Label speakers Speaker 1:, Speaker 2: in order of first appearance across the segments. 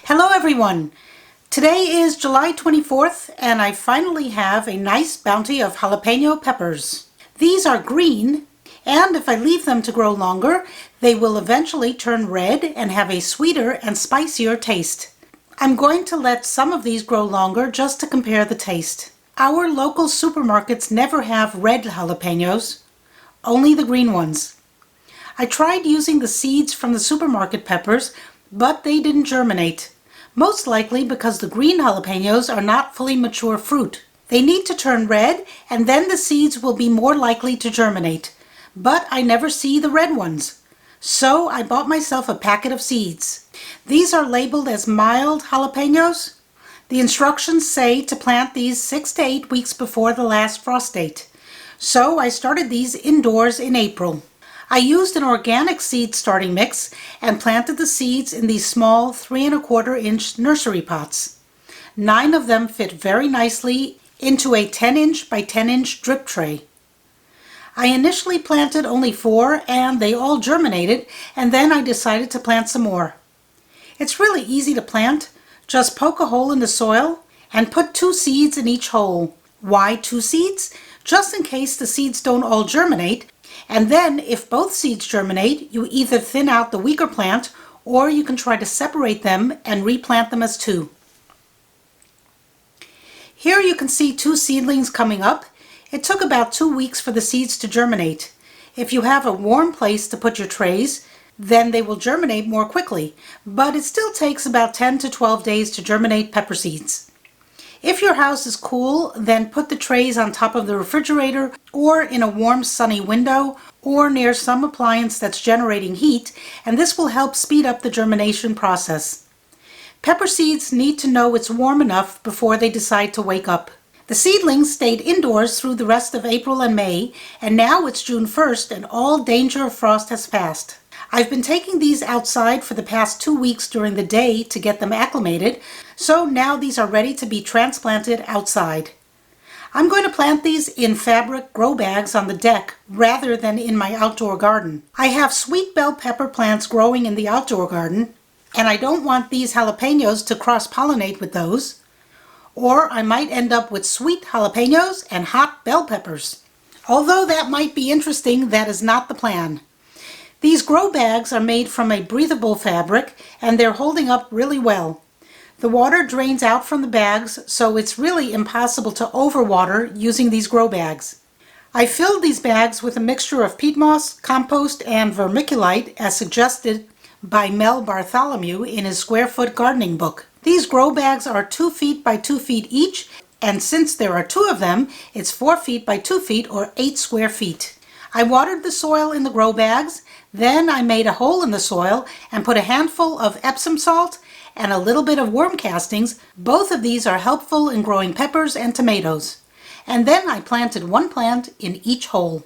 Speaker 1: Hello everyone! Today is July 24th and I finally have a nice bounty of jalapeno peppers. These are green, and if I leave them to grow longer, they will eventually turn red and have a sweeter and spicier taste. I'm going to let some of these grow longer just to compare the taste. Our local supermarkets never have red jalapenos, only the green ones. I tried using the seeds from the supermarket peppers, but they didn't germinate. Most likely because the green jalapenos are not fully mature fruit. They need to turn red and then the seeds will be more likely to germinate. But I never see the red ones. So I bought myself a packet of seeds. These are labeled as mild jalapenos. The instructions say to plant these 6 to 8 weeks before the last frost date. So I started these indoors in April. I used an organic seed starting mix and planted the seeds in these small 3 1/4 inch nursery pots. 9 of them fit very nicely into a 10-inch by 10-inch drip tray. I initially planted only 4 and they all germinated, and then I decided to plant some more. It's really easy to plant. Just poke a hole in the soil and put 2 seeds in each hole. Why 2 seeds? Just in case the seeds don't all germinate. And then, if both seeds germinate, you either thin out the weaker plant or you can try to separate them and replant them as 2. Here you can see 2 seedlings coming up. It took about 2 weeks for the seeds to germinate. If you have a warm place to put your trays, then they will germinate more quickly, but it still takes about 10 to 12 days to germinate pepper seeds. If your house is cool, then put the trays on top of the refrigerator or in a warm sunny window or near some appliance that's generating heat, and this will help speed up the germination process. Pepper seeds need to know it's warm enough before they decide to wake up. The seedlings stayed indoors through the rest of April and May, and now it's June 1st and all danger of frost has passed. I've been taking these outside for the past 2 weeks during the day to get them acclimated, so now these are ready to be transplanted outside. I'm going to plant these in fabric grow bags on the deck rather than in my outdoor garden. I have sweet bell pepper plants growing in the outdoor garden, and I don't want these jalapenos to cross-pollinate with those, or I might end up with sweet jalapenos and hot bell peppers. Although that might be interesting, that is not the plan. These grow bags are made from a breathable fabric and they're holding up really well. The water drains out from the bags, so it's really impossible to overwater using these grow bags. I filled these bags with a mixture of peat moss, compost, and vermiculite as suggested by Mel Bartholomew in his square foot gardening book. These grow bags are 2 feet by 2 feet each, and since there are 2 of them, it's 4 feet by 2 feet or 8 square feet. I watered the soil in the grow bags, then I made a hole in the soil and put a handful of Epsom salt and a little bit of worm castings. Both of these are helpful in growing peppers and tomatoes. And then I planted 1 plant in each hole.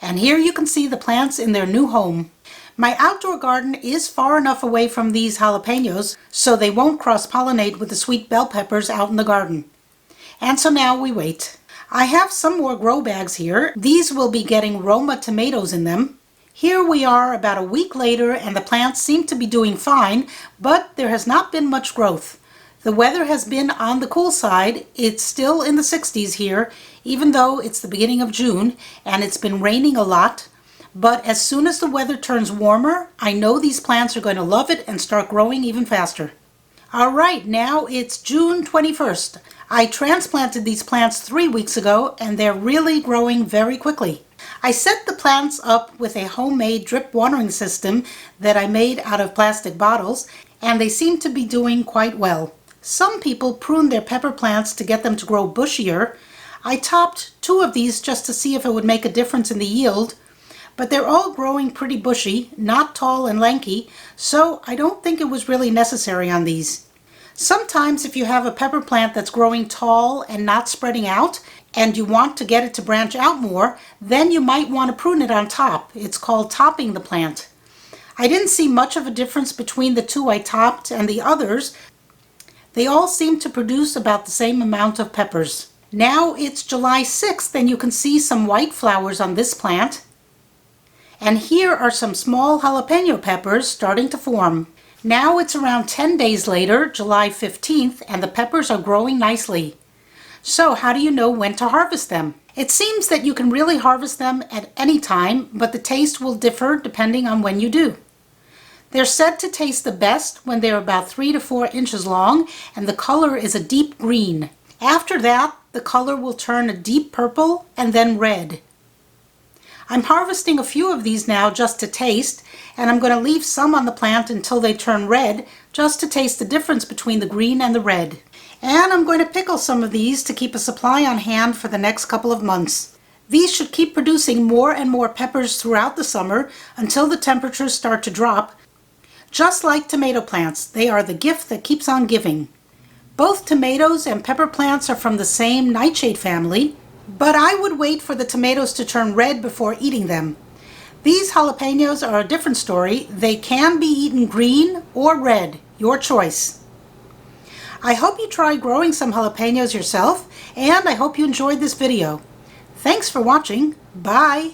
Speaker 1: And here you can see the plants in their new home. My outdoor garden is far enough away from these jalapenos so they won't cross-pollinate with the sweet bell peppers out in the garden. And so now we wait. I have some more grow bags here. These will be getting Roma tomatoes in them. Here we are about a week later and the plants seem to be doing fine, but there has not been much growth. The weather has been on the cool side. It's still in the 60s here, even though it's the beginning of June and it's been raining a lot. But as soon as the weather turns warmer, I know these plants are going to love it and start growing even faster. Alright, now it's June 21st. I transplanted these plants 3 weeks ago and they're really growing very quickly. I set the plants up with a homemade drip watering system that I made out of plastic bottles, and they seem to be doing quite well. Some people prune their pepper plants to get them to grow bushier. I topped 2 of these just to see if it would make a difference in the yield. But they're all growing pretty bushy, not tall and lanky, so I don't think it was really necessary on these. Sometimes if you have a pepper plant that's growing tall and not spreading out, and you want to get it to branch out more, then you might want to prune it on top. It's called topping the plant. I didn't see much of a difference between the 2 I topped and the others. They all seem to produce about the same amount of peppers. Now it's July 6th and you can see some white flowers on this plant. And here are some small jalapeno peppers starting to form. Now it's around 10 days later, July 15th, and the peppers are growing nicely. So how do you know when to harvest them? It seems that you can really harvest them at any time, but the taste will differ depending on when you do. They're said to taste the best when they're about 3 to 4 inches long and the color is a deep green. After that, the color will turn a deep purple and then red. I'm harvesting a few of these now just to taste, and I'm going to leave some on the plant until they turn red just to taste the difference between the green and the red. And I'm going to pickle some of these to keep a supply on hand for the next couple of months. These should keep producing more and more peppers throughout the summer until the temperatures start to drop. Just like tomato plants, they are the gift that keeps on giving. Both tomatoes and pepper plants are from the same nightshade family, but I would wait for the tomatoes to turn red before eating them. These jalapenos are a different story. They can be eaten green or red, your choice. I hope you try growing some jalapenos yourself, and I hope you enjoyed this video. Thanks for watching. Bye!